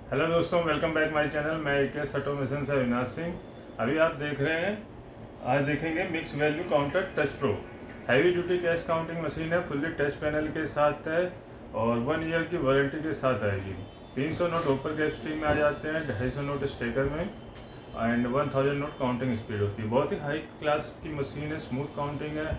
Hello दोस्तों, welcome back my channel. मैं AKS automation से अविनाश सिंह। अभी आप देख रहे हैं, आज देखेंगे mix value counter touch pro. Heavy duty cash counting machine है, फुल्ली टच पैनल के साथ है और 1 ईयर की वारंटी के साथ आएगी। 300 नोट ऊपर के स्ट्रीम में आ जाते हैं, 250 नोट स्टेकर में एंड 1000 नोट काउंटिंग स्पीड होती है। बहुत ही हाई क्लास की मशीन है, स्मूथ काउंटिंग है,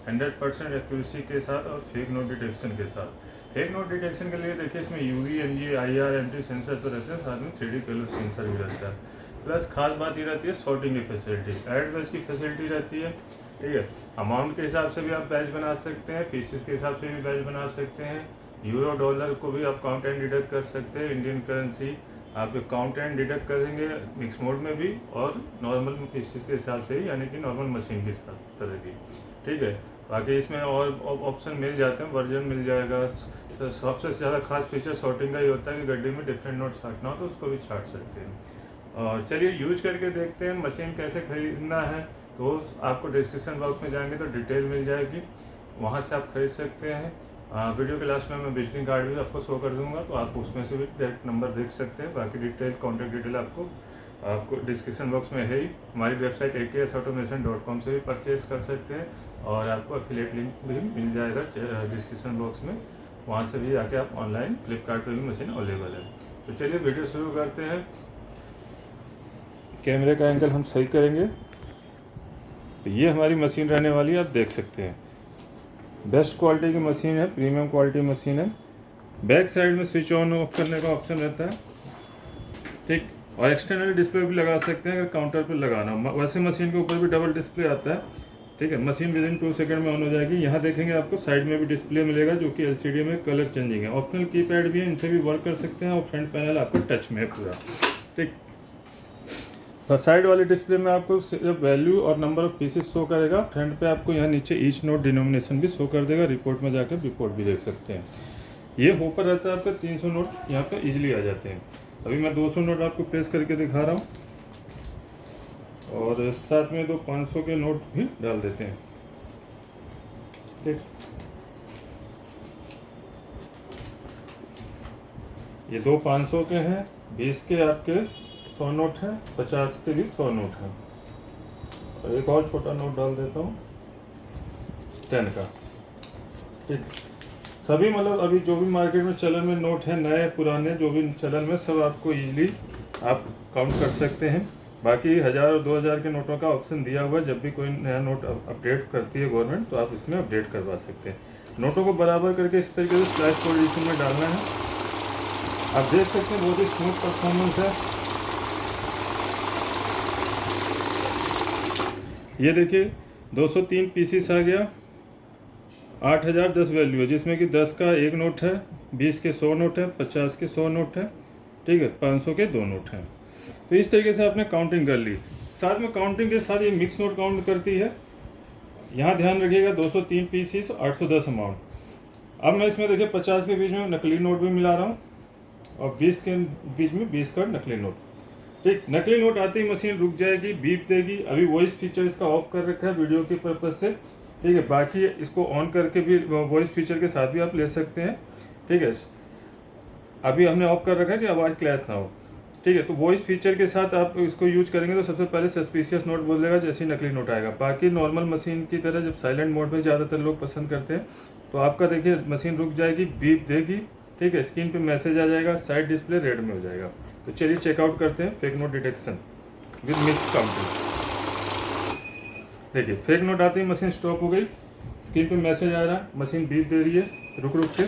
100% एक्यूरेसी के साथ और फेक नोट डिटेक्शन के साथ। फेक नोट डिटेक्शन के लिए देखिए, इसमें UV, NG, IR, MT sensor तो रहते हैं, साथ में 3D कलर सेंसर भी रहता है। प्लस खास बात ये रहती है सॉर्टिंग की फैसिलिटी, ऐड बैच की फैसिलिटी रहती है। ठीक है, अमाउंट के हिसाब से भी आप बैच बना सकते हैं, पीसेस के हिसाब से भी बैच बना सकते हैं। यूरो डॉलर को भी आप काउंट एंड डिडक्ट कर सकते हैं। इंडियन करेंसी आप काउंट एंड डिडक्ट करेंगे मिक्स मोड में भी और नॉर्मल पीसेस के हिसाब से ही, यानी कि नॉर्मल मशीन की तरह की। ठीक है, बाकी इसमें और ऑप्शन मिल जाते हैं, वर्जन मिल जाएगा। सबसे ज़्यादा खास फीचर सॉर्टिंग का ही होता है कि गड्डी में डिफरेंट नोट छांटना हो तो उसको भी छांट सकते हैं। और चलिए यूज करके देखते हैं मशीन कैसे खरीदना है। तो आपको डिस्क्रिप्शन बॉक्स में जाएंगे तो डिटेल मिल जाएगी, वहाँ से आप खरीद सकते हैं। वीडियो के लास्ट में मैं विजिटिंग कार्ड भी आपको शो कर दूंगा, तो आप उसमें से भी डायरेक्ट नंबर देख सकते हैं। बाकी डिटेल, कॉन्टैक्ट डिटेल आपको डिस्क्रिप्शन बॉक्स में है ही। हमारी वेबसाइट aksautomation.com से भी परचेज कर सकते हैं और आपको एफिलिएट लिंक भी मिल जाएगा डिस्क्रिप्शन बॉक्स में, वहाँ से भी आके आप ऑनलाइन फ्लिपकार्ट पर भी मशीन अवेलेबल है। तो चलिए वीडियो शुरू करते हैं। कैमरे का एंगल हम सही करेंगे। तो ये हमारी मशीन रहने वाली है, आप देख सकते हैं। बेस्ट क्वालिटी की मशीन है, प्रीमियम क्वालिटी मशीन है। बैक साइड में स्विच ऑन ऑफ करने का ऑप्शन रहता है, ठीक। और एक्सटर्नल डिस्प्ले भी लगा सकते हैं अगर काउंटर पर लगाना। वैसे मशीन के ऊपर भी डबल डिस्प्ले आता है, ठीक है। मशीन विदिन 2 सेकंड में ऑन हो जाएगी। यहाँ देखेंगे आपको साइड में भी डिस्प्ले मिलेगा जो कि एलसीडी में कलर चेंजिंग है। ऑप्शनल कीपैड भी है, इनसे भी वर्क कर सकते हैं। और फ्रंट पैनल आपको टच में है पूरा, ठीक। तो साइड वाले डिस्प्ले में आपको वैल्यू और नंबर ऑफ पीसेस शो करेगा। फ्रंट पे आपको यहाँ नीचे ईच नोट डिनोमिनेशन भी शो कर देगा। रिपोर्ट में जाकर रिपोर्ट भी देख सकते हैं। ये ऊपर रहता है आपका 300 नोट यहाँ पे इजीली आ जाते हैं। अभी मैं 200 नोट आपको प्रेस करके दिखा रहा हूँ और साथ में 2 500 के नोट भी डाल देते हैं, ठीक। ये 2 500 के हैं, 20 के आपके 100 नोट हैं, 50 के भी 100 नोट हैं। और एक और छोटा नोट डाल देता हूँ 10 का, ठीक। सभी मतलब अभी जो भी मार्केट में चलन में नोट है, नए पुराने जो भी चलन में, सब आपको इजीली आप काउंट कर सकते हैं। बाकी 1000 और 2000 के नोटों का ऑप्शन दिया हुआ है। जब भी कोई नया नोट अपडेट करती है गवर्नमेंट, तो आप इसमें अपडेट करवा सकते हैं। नोटों को बराबर करके इस तरीके से स्लैश पोजीशन में डालना है। आप देख सकते हैं बहुत ही स्मूथ परफॉर्मेंस है। ये देखिए 203 पीसीस आ गया, 8010 वैल्यू है, जिसमें कि 10 का 1 नोट है, 20 के 100 नोट है, 50 के 100 नोट है, ठीक है, 500 के 2 नोट हैं। तो इस तरीके से आपने काउंटिंग कर ली। साथ में काउंटिंग के साथ ये मिक्स नोट काउंट करती है। यहाँ ध्यान रखिएगा 203 पीसीस, 810 अमाउंट। अब मैं इसमें देखिए 50 के बीच में नकली नोट भी मिला रहा हूँ और 20 के बीच में 20 का नकली नोट, ठीक। नकली नोट आते ही मशीन रुक जाएगी, बीप देगी। अभी वॉइस फीचर इसका ऑफ कर रखा है वीडियो के पर्पज़ से, ठीक है। बाकी इसको ऑन करके भी वॉइस फीचर के साथ भी आप ले सकते हैं, ठीक है। अभी हमने ऑफ कर रखा है कि आवाज़ क्लैश ना हो, ठीक है। तो वॉइस फीचर के साथ आप इसको यूज करेंगे तो सबसे पहले सस्पिशियस नोट बोलेगा, जैसे ही नकली नोट आएगा। बाकी नॉर्मल मशीन की तरह जब साइलेंट मोड में ज़्यादातर लोग पसंद करते हैं, तो आपका देखिए मशीन रुक जाएगी, बीप देगी, ठीक है। स्क्रीन पे मैसेज आ जाएगा, साइड डिस्प्ले रेड में हो जाएगा। तो चलिए चेकआउट करते हैं fake note detection with mix counting. देखिए फेक नोट आते ही मशीन स्टॉप हो गई, स्क्रीन पे मैसेज आ रहा है, मशीन बीप दे रही है रुक रुक के,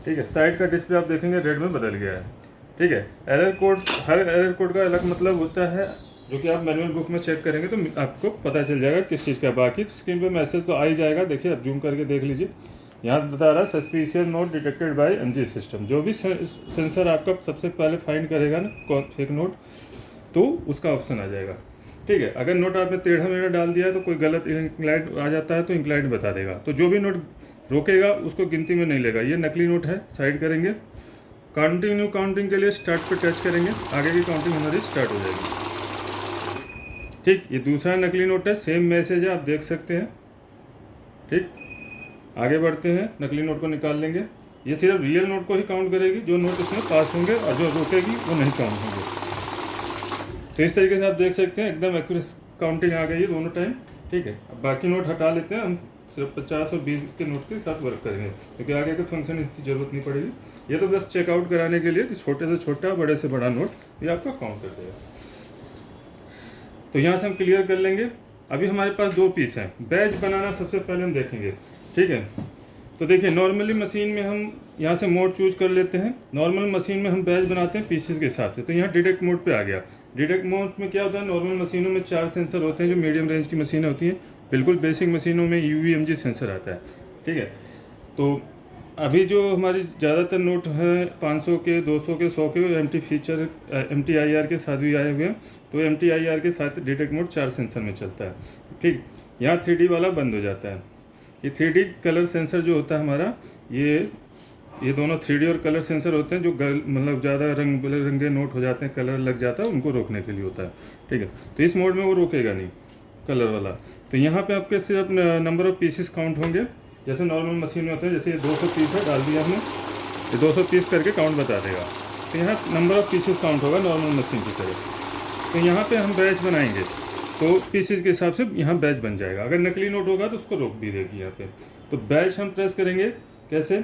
ठीक है। साइड का डिस्प्ले आप देखेंगे रेड में बदल गया है, ठीक है। एरर कोड, हर एरर कोड का अलग मतलब होता है, जो कि आप मैनुअल बुक में चेक करेंगे तो आपको पता चल जाएगा किस चीज़ का। बाकी स्क्रीन पे मैसेज तो आ ही जाएगा। देखिए आप जूम करके देख लीजिए, यहाँ बता रहा है suspicious note detected by MG system. जो भी सेंसर आपका सबसे पहले फाइंड करेगा ना फेक नोट, तो उसका ऑप्शन आ जाएगा, ठीक है। अगर नोट आपने टेढ़ा मेढ़ा डाल दिया है तो कोई गलत इंक्लाइंड आ जाता है तो इंक्लाइंड बता देगा। तो जो भी नोट रोकेगा उसको गिनती में नहीं लेगा। ये नकली नोट है, साइड करेंगे। कंटिन्यू काउंटिंग के लिए स्टार्ट पे टच करेंगे, आगे की काउंटिंग हमारी स्टार्ट हो जाएगी, ठीक। ये दूसरा नकली नोट है, सेम मैसेज है, आप देख सकते हैं, ठीक। आगे बढ़ते हैं, नकली नोट को निकाल लेंगे। ये सिर्फ रियल नोट को ही काउंट करेगी, जो नोट इसमें पास होंगे, और जो रोकेगी वो नहीं काउंट होंगे। तो इस तरीके से आप देख सकते हैं एकदम एक्यूरेट काउंटिंग आ गई है दोनों टाइम। ठीक है, अब बाकी नोट हटा लेते हैं, हम सिर्फ 50 और 20 के नोट के साथ वर्क करेंगे, क्योंकि आगे के फंक्शन इतनी ज़रूरत नहीं पड़ेगी। ये तो बस चेकआउट कराने के लिए कि छोटे से छोटा बड़े से बड़ा नोट ये आपका काउंट कर देगा। तो यहाँ से हम क्लियर कर लेंगे। अभी हमारे पास 2 पीस हैं। बैच बनाना सबसे पहले हम देखेंगे। ठीक है, तो देखिए नॉर्मली मशीन में हम यहाँ से मोड चूज कर लेते हैं। नॉर्मल मशीन में हम बैच बनाते हैं पीसेस के हिसाब से। तो यहाँ डिटेक्ट मोड पे आ गया। डिटेक्ट मोड में क्या होता है, नॉर्मल मशीनों में 4 सेंसर होते हैं जो मीडियम रेंज की मशीनें होती हैं। बिल्कुल बेसिक मशीनों में UVMG सेंसर आता है। ठीक है, तो अभी जो हमारी ज़्यादातर नोट है 500 के, 200 के, 100 के MT फीचर MTIR के साथ भी आए हुए हैं। तो MTIR के साथ डिटेक्ट मोड 4 सेंसर में चलता है। ठीक, यहाँ 3D वाला बंद हो जाता है। ये 3D कलर सेंसर जो होता है हमारा, ये दोनों 3D और कलर सेंसर होते हैं जो मतलब ज़्यादा रंग बिरंगे नोट हो जाते हैं, कलर लग जाता है, उनको रोकने के लिए होता है। ठीक है, तो इस मोड में वो रोकेगा नहीं कलर वाला। तो यहाँ पे आपके सिर्फ नंबर ऑफ पीसेस काउंट होंगे, जैसे नॉर्मल मशीन में होते हैं। जैसे ये 200 पीस है, डाल दिया हमने, ये 200 पीस करके काउंट बता देगा। तो यहाँ नंबर ऑफ पीसेस काउंट होगा नॉर्मल मशीन की तरह। तो यहाँ पे हम बैच बनाएंगे तो पीसेस के हिसाब से यहाँ बैच बन जाएगा। अगर नकली नोट होगा तो उसको रोक भी देगी यहाँ पे। तो बैच हम प्रेस करेंगे कैसे,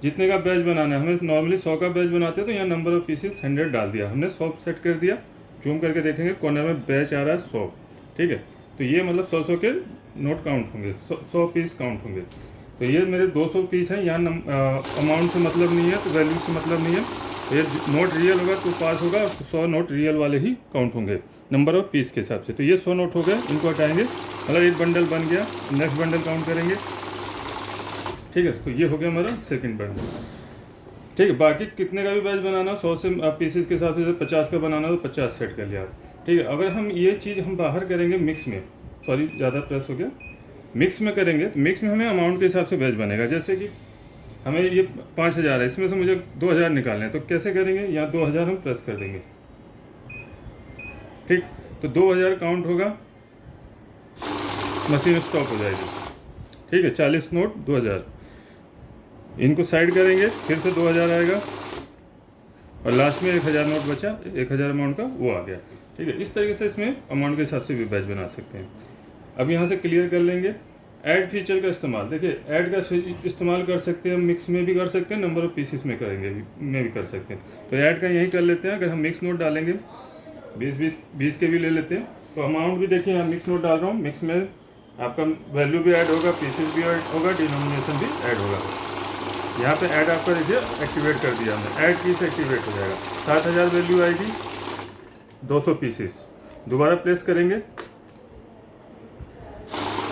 जितने का बैच बनाना है। हमें नॉर्मली 100 का बैच बनाते हैं, तो यहाँ नंबर ऑफ पीसेस 100 डाल दिया हमने, 100 सेट कर दिया। जूम करके देखेंगे कॉर्नर में बैच आ रहा है 100। ठीक है, तो ये मतलब 100 के नोट काउंट होंगे, 100 पीस काउंट होंगे। तो ये मेरे 200 पीस हैं। यहाँ अमाउंट से मतलब नहीं है, तो वैल्यू से मतलब नहीं है। ये नोट रियल होगा तो पास होगा, 100 नोट रियल वाले ही काउंट होंगे नंबर ऑफ पीस के हिसाब से। तो ये 100 नोट हो गए, इनको हटाएंगे, मतलब एक बंडल बन गया। नेक्स्ट बंडल काउंट करेंगे। ठीक है, तो ये हो गया हमारा सेकंड बंडल। ठीक है, बाकी कितने का भी बैच बनाना, 100 से पीसेस के हिसाब से 50 का बनाना तो 50 सेट कर लिया। ठीक है, अगर हम ये चीज़ हम बाहर करेंगे मिक्स में, सॉरी ज़्यादा प्रेस हो गया, मिक्स में करेंगे तो मिक्स में हमें अमाउंट के हिसाब से बैच बनेगा। जैसे कि हमें ये 5000 है, इसमें से मुझे 2000 निकालने हैं, तो कैसे करेंगे, यहाँ 2000 हम प्रेस कर देंगे। ठीक, तो 2000 काउंट होगा, मशीन स्टॉप हो जाएगी। ठीक है, 40 नोट 2000, इनको साइड करेंगे, फिर से 2000 आएगा, और लास्ट में 1000 नोट बचा, 1000 अमाउंट का वो आ गया। ठीक है, इस तरीके से इसमें अमाउंट के हिसाब से भी बैच बना सकते हैं। अब यहाँ से क्लियर कर लेंगे। ऐड फीचर का इस्तेमाल, देखिए ऐड का इस्तेमाल कर सकते हैं, मिक्स में भी कर सकते हैं, नंबर ऑफ पीसेस में करेंगे में भी कर सकते हैं। तो ऐड का यही कर लेते हैं। अगर हम मिक्स नोट डालेंगे 20 के भी ले लेते हैं, तो अमाउंट भी देखिए यहाँ मिक्स नोट डाल रहा हूँ। मिक्स में आपका वैल्यू भी ऐड होगा, पीसेस भी ऐड होगा, डिनोमिनेशन भी ऐड होगा। यहाँ पे ऐड आपका देखिए एक्टिवेट कर दिया हमने, ऐड की से एक्टिवेट हो जाएगा। 7000 वैल्यू आएगी, 200 पीसेस। दोबारा प्लेस करेंगे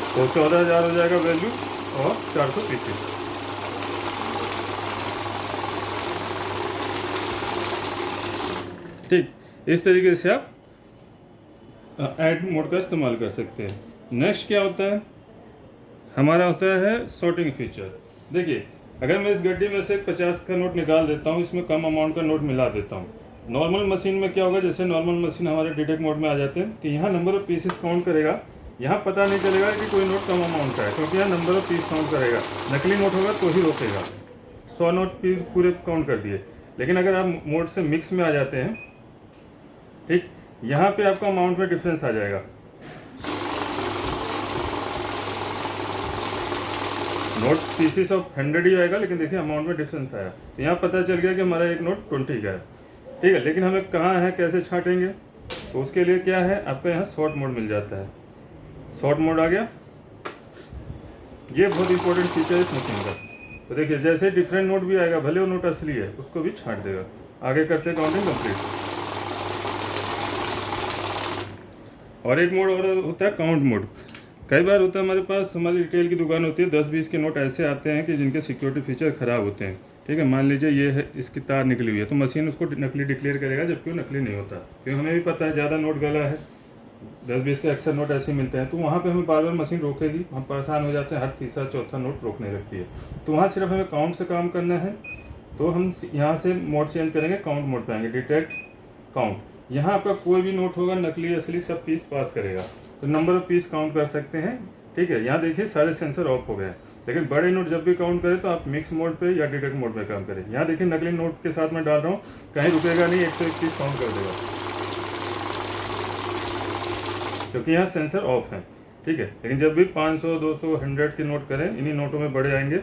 तो 14000 हो जाएगा वैल्यू, और 400 पीसेस। ठीक, इस तरीके से आप ऐड मोड का इस्तेमाल कर सकते हैं। नेक्स्ट क्या होता है, हमारा होता है सॉर्टिंग फीचर। देखिए अगर मैं इस गड्डी में से 50 का नोट निकाल देता हूँ, इसमें कम अमाउंट का नोट मिला देता हूँ। नॉर्मल मशीन में क्या होगा, जैसे नॉर्मल मशीन हमारे डिटेक्ट मोड में आ जाते हैं, तो यहाँ नंबर ऑफ पीसेस काउंट करेगा। यहाँ पता नहीं चलेगा कि कोई नोट कम अमाउंट का है, क्योंकि यहाँ नंबर ऑफ पीस काउंट करेगा। नकली नोट होगा तो ही रोकेगा। 100 नोट पीस पूरे काउंट कर दिए। लेकिन अगर आप मोड से मिक्स में आ जाते हैं, ठीक, यहाँ पे आपका अमाउंट में डिफरेंस आ जाएगा। नोट पीसेस ऑफ 100 ही आएगा, लेकिन देखिए अमाउंट में डिफरेंस आया। तो यहाँ पता चल गया कि हमारा एक नोट 20 का है। ठीक है, लेकिन हमें कहाँ है, कैसे छांटेंगे, तो उसके लिए क्या है, आपको यहाँ शॉर्ट मोड मिल जाता है। शॉर्ट मोड आ गया, ये बहुत इंपॉर्टेंट फीचर है इस मशीन का। तो देखिए जैसे डिफरेंट नोट भी आएगा, भले वो नोट असली है, उसको भी छांट देगा। आगे करते हैं काउंटिंग कंप्लीट। और एक मोड और होता है काउंट मोड। कई बार होता है हमारे पास, हमारी रिटेल की दुकान होती है, 10-20 के नोट ऐसे आते हैं कि जिनके सिक्योरिटी फीचर ख़राब होते हैं। ठीक है, मान लीजिए ये है, इसकी तार निकली हुई है, तो मशीन उसको नकली डिक्लेयर करेगा, जबकि वो नकली नहीं होता। क्योंकि हमें भी पता है ज़्यादा नोट गला है, 10-20 के अक्सर नोट ऐसे मिलते हैं, तो वहाँ पे हमें बार बार मशीन रोकेगी, हम परेशान हो जाते हैं, हर तीसरा चौथा नोट रोकने लगती है। तो वहाँ सिर्फ हमें काउंट से काम करना है। तो हम यहाँ से मोड चेंज करेंगे, काउंट मोड पे आएंगे, डिटेक्ट काउंट। यहाँ आपका कोई भी नोट होगा, नकली असली सब पीस पास करेगा। तो नंबर ऑफ पीस काउंट कर सकते हैं। ठीक है, यहाँ देखिए सारे सेंसर ऑफ हो गए। लेकिन बड़े नोट जब भी काउंट करें तो आप मिक्स मोड पे या डिटेक्ट मोड पे काम करें। यहाँ देखिए नकली नोट के साथ मैं डाल रहा हूँ, कहीं रुकेगा नहीं, 121 काउंट कर देगा क्योंकि यहाँ सेंसर ऑफ है, ठीक है। लेकिन जब भी 500, 200, 100 के नोट करें, इन्हीं नोटों में बड़े आएंगे,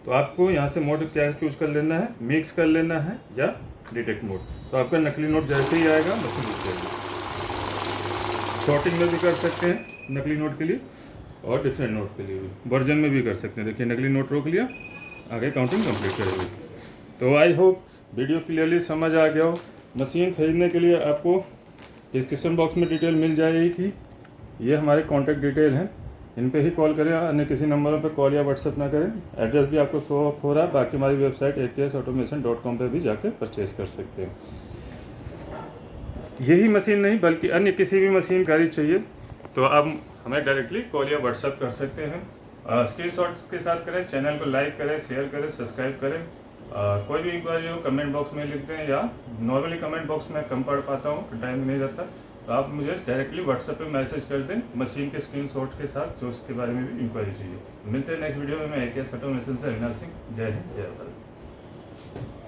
तो आपको यहाँ से मोड क्या चूज कर लेना है, मिक्स कर लेना है या डिटेक्ट मोड। तो आपका नकली नोट जैसे ही आएगा मशीन रुक जाएगी। शॉर्टिंग में भी कर सकते हैं नकली नोट के लिए और डिफरेंट नोट के लिए भी, वर्जन में भी कर सकते हैं। देखिए नकली नोट रोक लिया, आगे काउंटिंग कंप्लीट करेगी। तो आई होप वीडियो क्लियरली समझ आ गया हो। मशीन खरीदने के लिए आपको डिस्क्रिप्शन बॉक्स में डिटेल मिल जाएगी कि ये हमारे कॉन्टैक्ट डिटेल हैं, इन पे ही कॉल करें, अन्य किसी नंबरों पे कॉल या व्हाट्सएप ना करें। एड्रेस भी आपको शो ऑफ हो रहा है, बाकी हमारी वेबसाइट aksautomation.com पे भी जाके परचेज कर सकते हैं। यही मशीन नहीं बल्कि अन्य किसी भी मशीन गाड़ी चाहिए तो आप हमें डायरेक्टली कॉल या व्हाट्सएप कर सकते हैं। स्क्रीनशॉट्स के साथ करें, चैनल को लाइक करें, शेयर करें, सब्सक्राइब करें। कोई भी इंक्वायरी हो कमेंट बॉक्स में लिख दें, या नॉर्मली कमेंट बॉक्स में कम पढ़ पाता हूँ, टाइम नहीं रहता, तो आप मुझे डायरेक्टली व्हाट्सएप पे मैसेज कर दें मशीन के स्क्रीनशॉट के साथ, जो उसके बारे में भी इंक्वायरी चाहिए। मिलते हैं नेक्स्ट वीडियो में। मैं AKS ऑटोमेशन से अविनाश सिंह। जय हिंद, जय भारत।